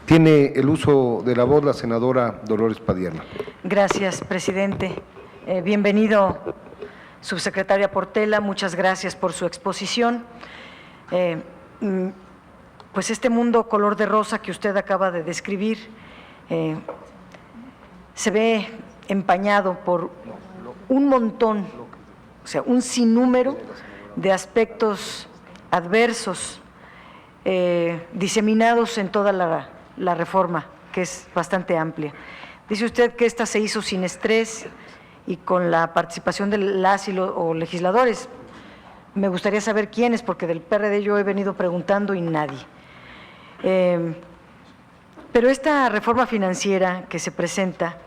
Tiene el uso de la voz la senadora Dolores Padierna. Gracias, presidente. Bienvenido, subsecretaria Portela, muchas gracias por su exposición. Pues este mundo color de rosa que usted acaba de describir se ve empañado por un montón, o sea, un sinnúmero de aspectos adversos diseminados en toda la reforma, que es bastante amplia. Dice usted que esta se hizo sin estrés y con la participación de las y los legisladores. Me gustaría saber quiénes, porque del PRD yo he venido preguntando y nadie. Pero esta reforma financiera que se presenta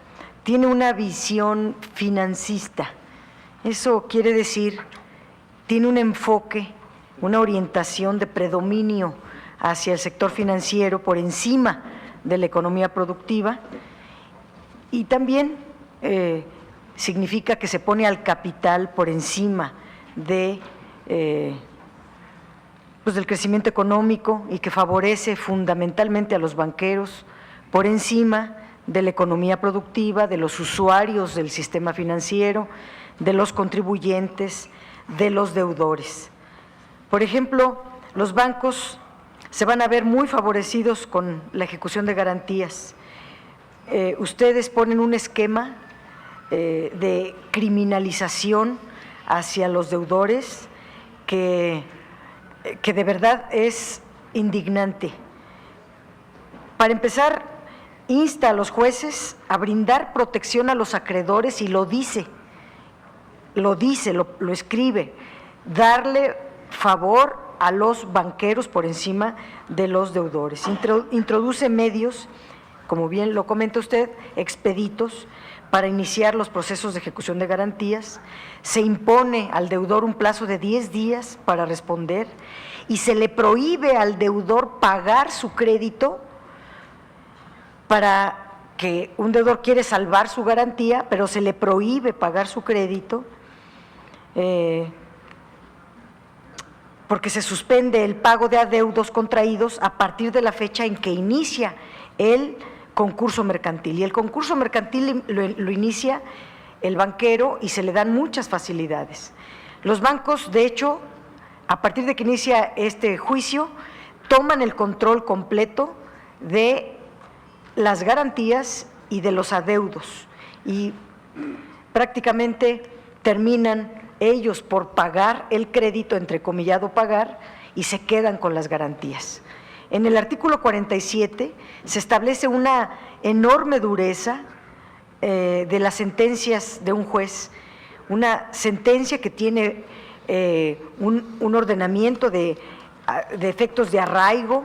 tiene una visión financista. Eso quiere decir, tiene un enfoque, una orientación de predominio hacia el sector financiero por encima de la economía productiva, y también significa que se pone al capital por encima de pues del crecimiento económico, y que favorece fundamentalmente a los banqueros por encima de la economía productiva, de los usuarios del sistema financiero, de los contribuyentes, de los deudores. Por ejemplo, los bancos se van a ver muy favorecidos con la ejecución de garantías. Ustedes ponen un esquema de criminalización hacia los deudores que de verdad es indignante. Para empezar, insta a los jueces a brindar protección a los acreedores, y lo escribe, darle favor a los banqueros por encima de los deudores. Introduce medios, como bien lo comenta usted, expeditos para iniciar los procesos de ejecución de garantías. Se impone al deudor un plazo de 10 días para responder, y se le prohíbe al deudor pagar su crédito. Para que un deudor quiere salvar su garantía, pero se le prohíbe pagar su crédito, porque se suspende el pago de adeudos contraídos a partir de la fecha en que inicia el concurso mercantil. Y el concurso mercantil lo inicia el banquero, y se le dan muchas facilidades. Los bancos, de hecho, a partir de que inicia este juicio, toman el control completo de las garantías y de los adeudos, y prácticamente terminan ellos por pagar el crédito, entrecomillado pagar, y se quedan con las garantías. En el artículo 47 se establece una enorme dureza de las sentencias de un juez, una sentencia que tiene un ordenamiento de efectos de arraigo,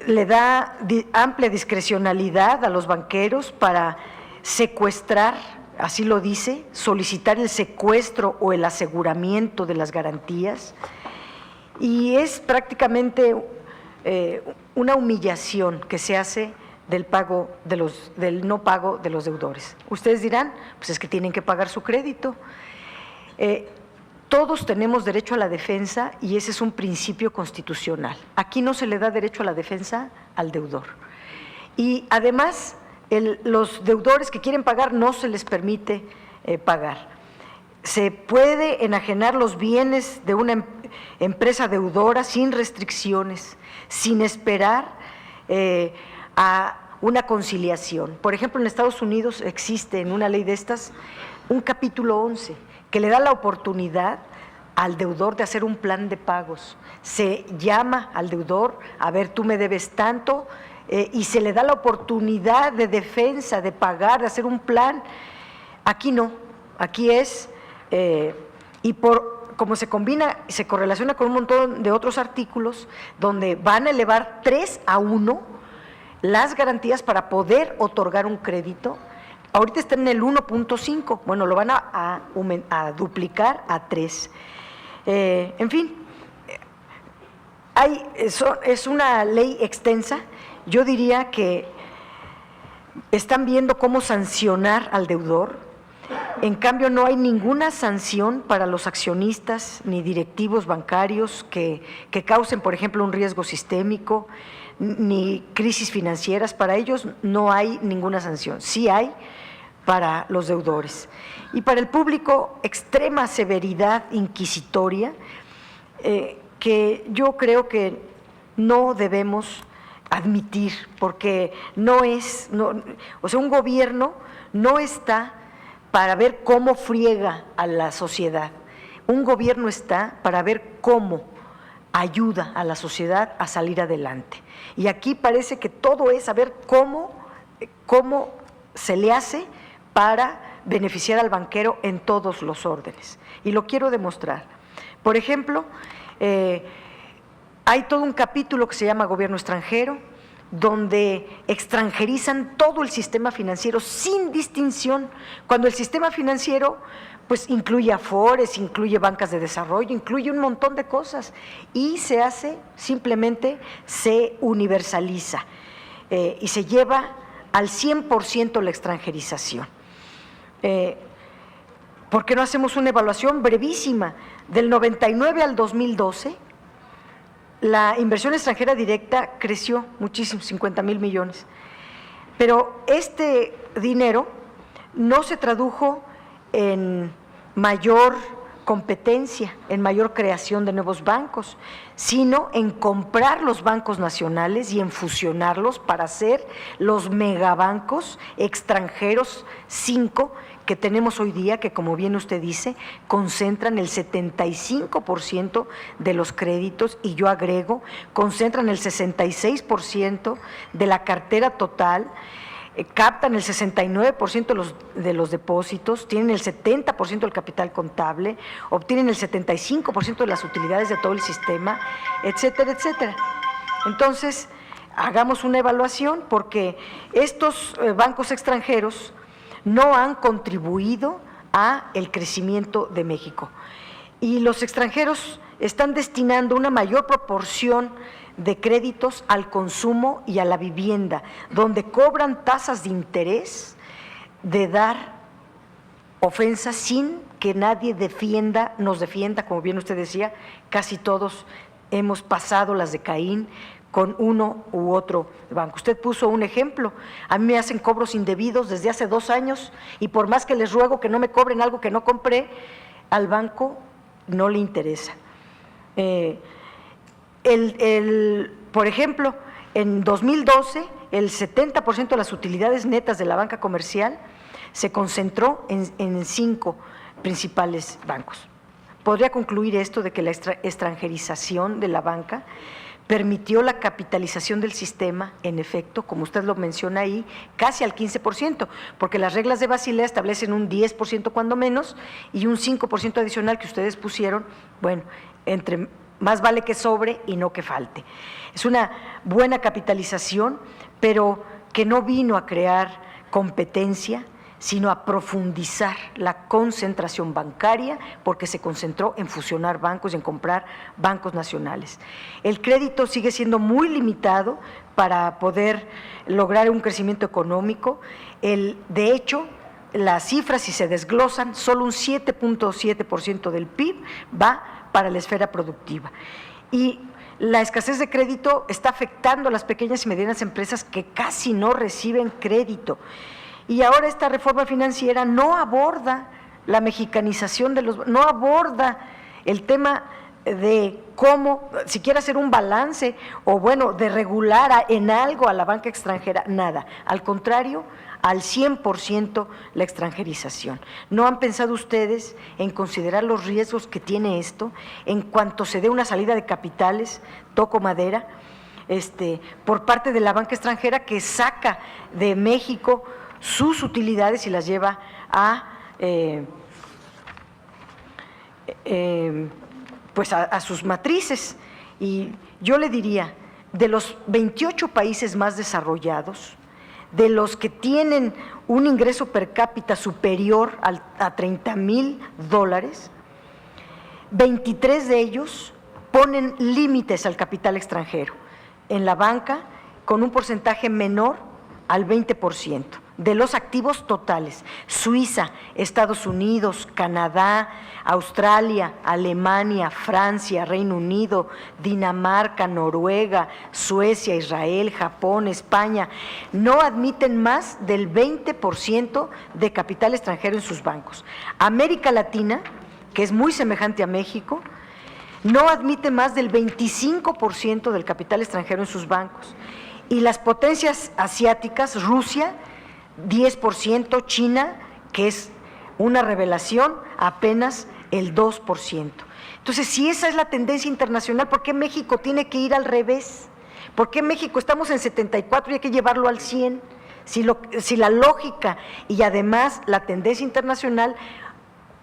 le da amplia discrecionalidad a los banqueros para secuestrar, así lo dice, solicitar el secuestro o el aseguramiento de las garantías, y es prácticamente una humillación que se hace del no pago de los deudores. Ustedes dirán, pues es que tienen que pagar su crédito. Todos tenemos derecho a la defensa, y ese es un principio constitucional. Aquí no se le da derecho a la defensa al deudor. Y además, los deudores que quieren pagar no se les permite pagar. Se puede enajenar los bienes de una empresa deudora sin restricciones, sin esperar a una conciliación. Por ejemplo, en Estados Unidos existe en una ley de estas un capítulo 11 que le da la oportunidad al deudor de hacer un plan de pagos. Se llama al deudor, a ver, tú me debes tanto, y se le da la oportunidad de defensa, de pagar, de hacer un plan. Aquí no, aquí es, como se combina y se correlaciona con un montón de otros artículos, donde van a elevar 3-1 las garantías para poder otorgar un crédito. Ahorita está en el 1.5, bueno, lo van a duplicar a 3. En fin, es una ley extensa. Yo diría que están viendo cómo sancionar al deudor, En cambio, no hay ninguna sanción para los accionistas ni directivos bancarios que causen, por ejemplo, un riesgo sistémico, ni crisis financieras. Para ellos no hay ninguna sanción. Sí hay para los deudores. Y para el público, extrema severidad inquisitoria, que yo creo que no debemos admitir, porque o sea, un gobierno no está para ver cómo friega a la sociedad. Un gobierno está para ver cómo ayuda a la sociedad a salir adelante. Y aquí parece que todo es saber cómo se le hace para beneficiar al banquero en todos los órdenes. Y lo quiero demostrar. Por ejemplo, hay todo un capítulo que se llama Gobierno extranjero, donde extranjerizan todo el sistema financiero sin distinción, cuando el sistema financiero pues incluye afores, incluye bancas de desarrollo, incluye un montón de cosas, y simplemente se universaliza y se lleva al 100% la extranjerización. ¿Por qué no hacemos una evaluación brevísima? Del 99 al 2012, la inversión extranjera directa creció muchísimo, 50,000 millones. Pero este dinero no se tradujo en mayor competencia, en mayor creación de nuevos bancos, sino en comprar los bancos nacionales y en fusionarlos para hacer los megabancos extranjeros 5 que tenemos hoy día, que como bien usted dice, concentran el 75% de los créditos, y yo agrego, concentran el 66% de la cartera total, captan el 69% de los depósitos, tienen el 70% del capital contable, obtienen el 75% de las utilidades de todo el sistema, etcétera, etcétera. Entonces, hagamos una evaluación, porque estos bancos extranjeros no han contribuido a el crecimiento de México. Y los extranjeros están destinando una mayor proporción de créditos al consumo y a la vivienda, donde cobran tasas de interés de dar ofensas sin que nadie nos defienda, como bien usted decía, casi todos hemos pasado las de Caín con uno u otro banco. Usted puso un ejemplo, a mí me hacen cobros indebidos desde hace 2 años, y por más que les ruego que no me cobren algo que no compré, al banco no le interesa. Por ejemplo, en 2012, el 70% de las utilidades netas de la banca comercial se concentró en 5 principales bancos. Podría concluir esto de que la extranjerización de la banca permitió la capitalización del sistema, en efecto, como usted lo menciona ahí, casi al 15%, porque las reglas de Basilea establecen un 10% cuando menos y un 5% adicional que ustedes pusieron. Bueno, más vale que sobre y no que falte. Es una buena capitalización, pero que no vino a crear competencia, sino a profundizar la concentración bancaria, porque se concentró en fusionar bancos y en comprar bancos nacionales. El crédito sigue siendo muy limitado para poder lograr un crecimiento económico. De hecho, las cifras, si se desglosan, solo un 7.7% del PIB va para la esfera productiva. Y la escasez de crédito está afectando a las pequeñas y medianas empresas, que casi no reciben crédito. Y ahora esta reforma financiera no aborda la mexicanización no aborda el tema de cómo, siquiera hacer un balance, o bueno, de regular en algo a la banca extranjera, nada. Al contrario, al 100% la extranjerización. ¿No han pensado ustedes en considerar los riesgos que tiene esto en cuanto se dé una salida de capitales, toco madera, por parte de la banca extranjera, que saca de México sus utilidades y las lleva a sus matrices? Y yo le diría, de los 28 países más desarrollados, de los que tienen un ingreso per cápita superior a $30,000, 23 de ellos ponen límites al capital extranjero en la banca, con un porcentaje menor al 20%. de los activos totales. Suiza, Estados Unidos, Canadá, Australia, Alemania, Francia, Reino Unido, Dinamarca, Noruega, Suecia, Israel, Japón, España, no admiten más del 20% de capital extranjero en sus bancos. América Latina, que es muy semejante a México, no admite más del 25% del capital extranjero en sus bancos. Y las potencias asiáticas, Rusia, 10%, China, que es una revelación, apenas el 2%. Entonces, si esa es la tendencia internacional, ¿por qué México tiene que ir al revés? ¿Por qué México estamos en 74 y hay que llevarlo al 100? Si la lógica y además la tendencia internacional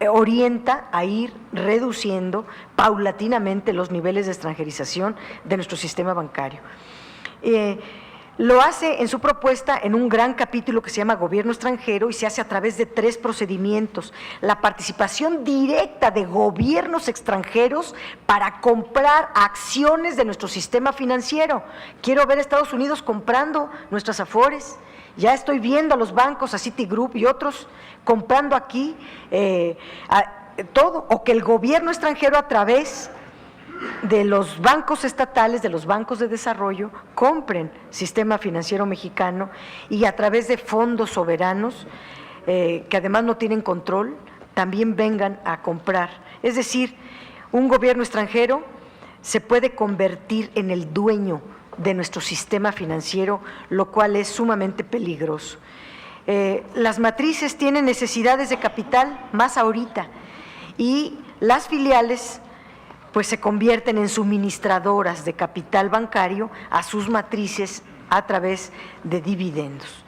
orienta a ir reduciendo paulatinamente los niveles de extranjerización de nuestro sistema bancario. Lo hace en su propuesta en un gran capítulo que se llama Gobierno extranjero y se hace a través de 3 procedimientos. La participación directa de gobiernos extranjeros para comprar acciones de nuestro sistema financiero. Quiero ver a Estados Unidos comprando nuestras Afores. Ya estoy viendo a los bancos, a Citigroup y otros, comprando aquí todo, o que el gobierno extranjero a través de los bancos estatales, de los bancos de desarrollo, compren sistema financiero mexicano y a través de fondos soberanos, que además no tienen control, también vengan a comprar. Es decir, un gobierno extranjero se puede convertir en el dueño de nuestro sistema financiero, lo cual es sumamente peligroso. Las matrices tienen necesidades de capital más ahorita y las filiales pues se convierten en suministradoras de capital bancario a sus matrices a través de dividendos.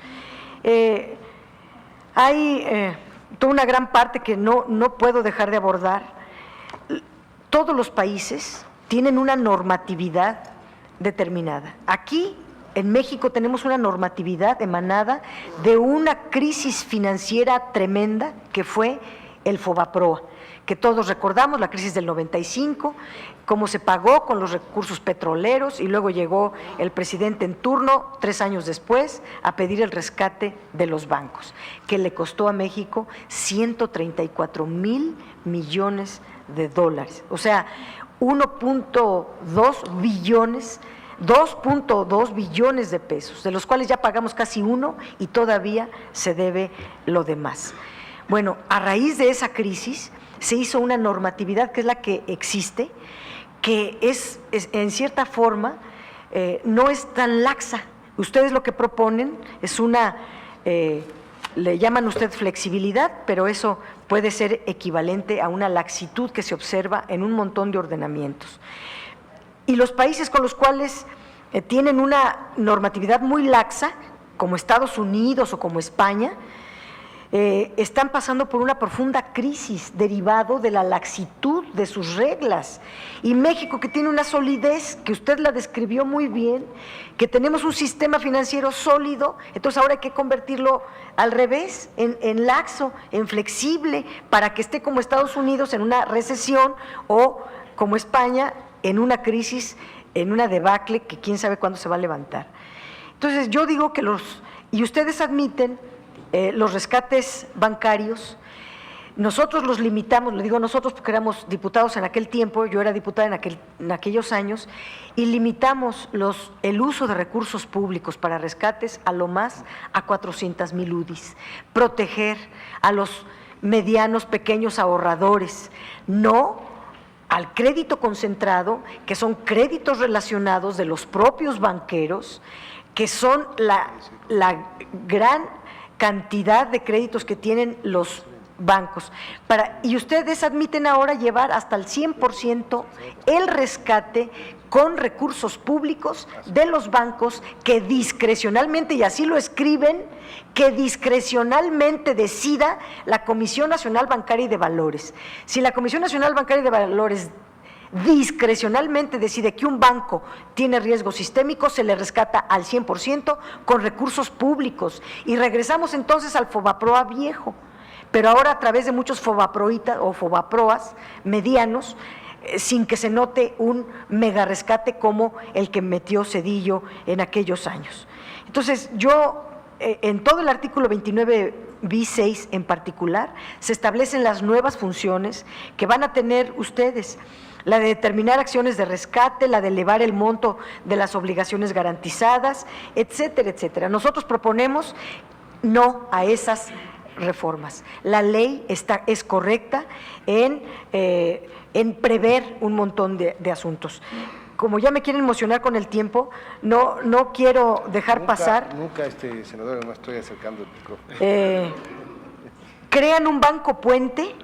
Hay toda una gran parte que no puedo dejar de abordar. Todos los países tienen una normatividad determinada. Aquí, en México, tenemos una normatividad emanada de una crisis financiera tremenda que fue el Fobaproa, que todos recordamos, la crisis del 95, cómo se pagó con los recursos petroleros y luego llegó el presidente en turno, 3 años después, a pedir el rescate de los bancos, que le costó a México 134,000 millones de dólares, o sea, 2.2 billones de pesos, de los cuales ya pagamos casi 1 y todavía se debe lo demás. Bueno, a raíz de esa crisis se hizo una normatividad que es la que existe, que es en cierta forma no es tan laxa. Ustedes lo que proponen es una, le llaman usted flexibilidad, pero eso puede ser equivalente a una laxitud que se observa en un montón de ordenamientos. Y los países con los cuales tienen una normatividad muy laxa, como Estados Unidos o como España, están pasando por una profunda crisis derivado de la laxitud de sus reglas. Y México, que tiene una solidez, que usted la describió muy bien, que tenemos un sistema financiero sólido, entonces ahora hay que convertirlo al revés, en laxo, en flexible, para que esté como Estados Unidos en una recesión o como España en una crisis, en una debacle que quién sabe cuándo se va a levantar. Entonces yo digo que y ustedes admiten los rescates bancarios, nosotros los limitamos, le digo nosotros porque éramos diputados en aquel tiempo, yo era diputada en aquellos años, y limitamos el uso de recursos públicos para rescates a lo más a 400,000 UDIs, proteger a los medianos, pequeños ahorradores, no al crédito concentrado, que son créditos relacionados de los propios banqueros, que son la gran cantidad de créditos que tienen los bancos. Y ustedes admiten ahora llevar hasta el 100% el rescate con recursos públicos de los bancos que discrecionalmente, y así lo escriben, que discrecionalmente decida la Comisión Nacional Bancaria y de Valores. Si la Comisión Nacional Bancaria y de Valores discrecionalmente decide que un banco tiene riesgo sistémico, se le rescata al 100% con recursos públicos. Y regresamos entonces al Fobaproa viejo, pero ahora a través de muchos Fobaproitas o Fobaproas medianos, sin que se note un mega rescate como el que metió Zedillo en aquellos años. Entonces yo en todo el artículo 29 bis 6 en particular, se establecen las nuevas funciones que van a tener ustedes, la de determinar acciones de rescate, la de elevar el monto de las obligaciones garantizadas, etcétera, etcétera. Nosotros proponemos no a esas reformas. La ley es correcta en prever un montón de asuntos. Como ya me quieren emocionar con el tiempo, no quiero dejar pasar. Nunca, senador, no estoy acercando el micrófono. Crean un banco puente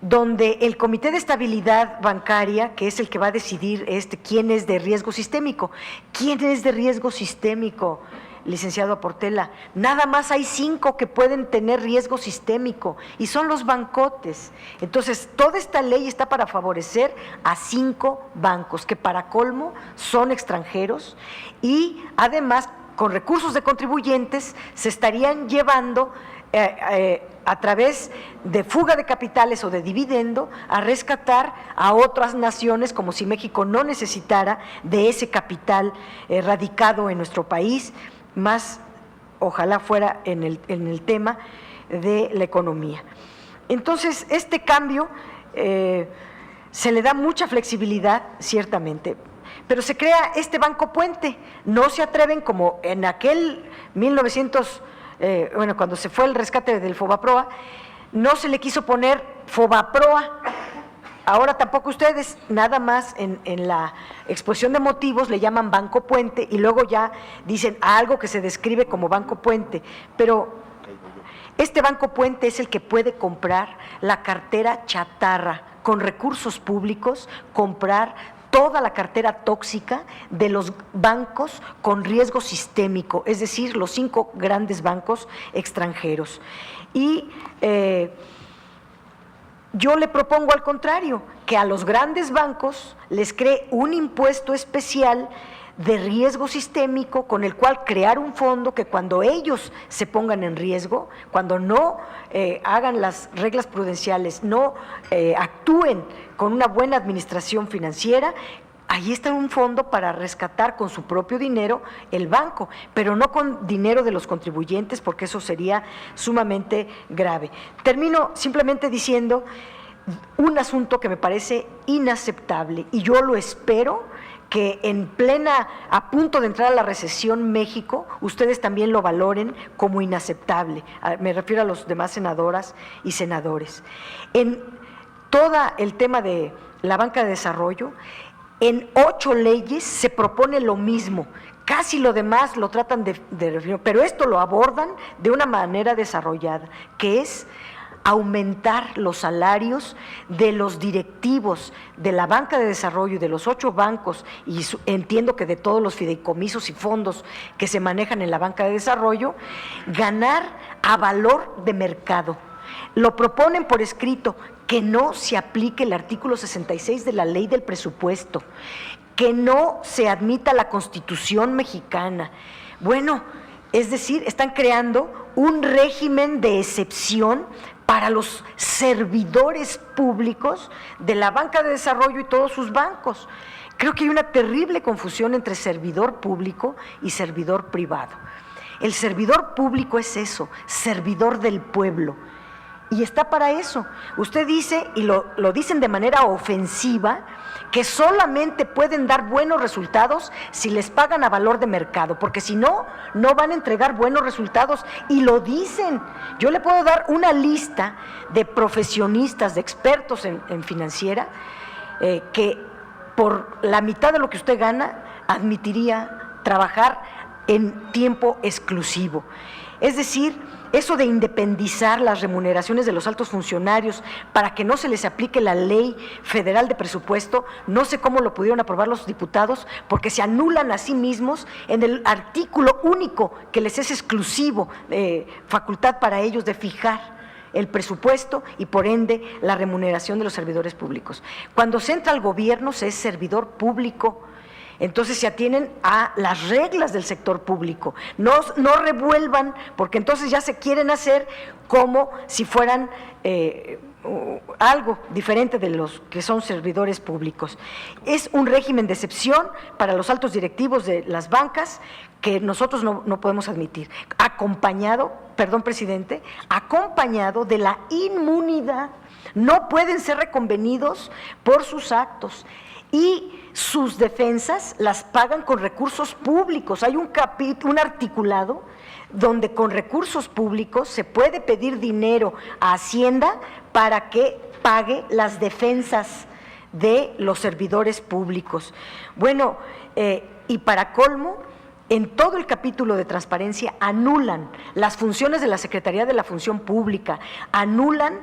donde el Comité de Estabilidad Bancaria, que es el que va a decidir quién es de riesgo sistémico. ¿Quién es de riesgo sistémico, licenciado Aportela? Nada más hay 5 que pueden tener riesgo sistémico y son los bancotes. Entonces, toda esta ley está para favorecer a 5 bancos que para colmo son extranjeros y además con recursos de contribuyentes se estarían llevando a través de fuga de capitales o de dividendo a rescatar a otras naciones, como si México no necesitara de ese capital radicado en nuestro país, más ojalá fuera en el tema de la economía. Entonces, este cambio se le da mucha flexibilidad, ciertamente, pero se crea este banco puente. No se atreven, como en aquel 1900, cuando se fue el rescate del Fobaproa, no se le quiso poner Fobaproa. Ahora tampoco ustedes, nada más en la exposición de motivos le llaman banco puente y luego ya dicen algo que se describe como banco puente, pero este banco puente es el que puede comprar la cartera chatarra con recursos públicos, comprar toda la cartera tóxica de los bancos con riesgo sistémico, es decir, los 5 grandes bancos extranjeros. Y yo le propongo al contrario, que a los grandes bancos les cree un impuesto especial de riesgo sistémico con el cual crear un fondo que cuando ellos se pongan en riesgo, cuando no hagan las reglas prudenciales, no actúen con una buena administración financiera, ahí está un fondo para rescatar con su propio dinero el banco, pero no con dinero de los contribuyentes, porque eso sería sumamente grave. Termino simplemente diciendo un asunto que me parece inaceptable, y yo lo espero que a punto de entrar a la recesión México, ustedes también lo valoren como inaceptable. Me refiero a los demás senadoras y senadores. En todo el tema de la banca de desarrollo, en 8 leyes se propone lo mismo, casi lo demás lo tratan de referir, pero esto lo abordan de una manera desarrollada, que es aumentar los salarios de los directivos de la banca de desarrollo y de los 8 bancos, y entiendo que de todos los fideicomisos y fondos que se manejan en la banca de desarrollo, ganar a valor de mercado. Lo proponen por escrito, que no se aplique el artículo 66 de la Ley del Presupuesto, que no se admita la Constitución mexicana. Bueno, es decir, están creando un régimen de excepción para los servidores públicos de la banca de desarrollo y todos sus bancos. Creo que hay una terrible confusión entre servidor público y servidor privado. El servidor público es eso, servidor del pueblo, y está para eso. Usted dice, y lo dicen de manera ofensiva, que solamente pueden dar buenos resultados si les pagan a valor de mercado, porque si no, no van a entregar buenos resultados, y lo dicen. Yo le puedo dar una lista de profesionistas, de expertos en financiera, que por la mitad de lo que usted gana admitiría trabajar en tiempo exclusivo. Es decir, eso de independizar las remuneraciones de los altos funcionarios para que no se les aplique la Ley Federal de Presupuesto, no sé cómo lo pudieron aprobar los diputados, porque se anulan a sí mismos en el artículo único que les es exclusivo, facultad para ellos de fijar el presupuesto y por ende la remuneración de los servidores públicos. Cuando se entra al gobierno se es servidor público. Entonces se atienen a las reglas del sector público, no revuelvan, porque entonces ya se quieren hacer como si fueran algo diferente de los que son servidores públicos. Es un régimen de excepción para los altos directivos de las bancas que nosotros no podemos admitir, acompañado, perdón, presidente, acompañado de la inmunidad. No pueden ser reconvenidos por sus actos y sus defensas las pagan con recursos públicos. Hay un articulado donde con recursos públicos se puede pedir dinero a Hacienda para que pague las defensas de los servidores públicos. Bueno, y para colmo, en todo el capítulo de transparencia anulan las funciones de la Secretaría de la Función Pública, anulan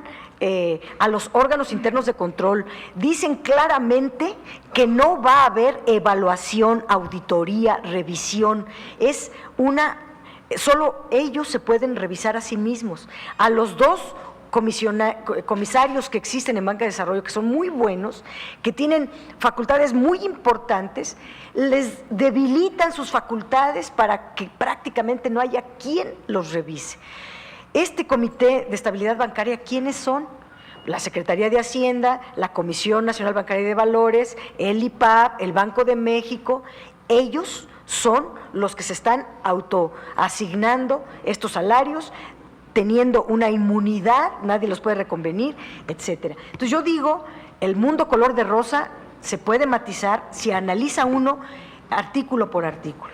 a los órganos internos de control, dicen claramente que no va a haber evaluación, auditoría, revisión, solo ellos se pueden revisar a sí mismos. A los dos comisarios que existen en Banca de Desarrollo, que son muy buenos, que tienen facultades muy importantes, les debilitan sus facultades para que prácticamente no haya quien los revise. Este Comité de Estabilidad Bancaria, ¿quiénes son? La Secretaría de Hacienda, la Comisión Nacional Bancaria de Valores, el IPAB, el Banco de México. Ellos son los que se están autoasignando estos salarios, teniendo una inmunidad, nadie los puede reconvenir, etcétera. Entonces yo digo, el mundo color de rosa se puede matizar si analiza uno artículo por artículo.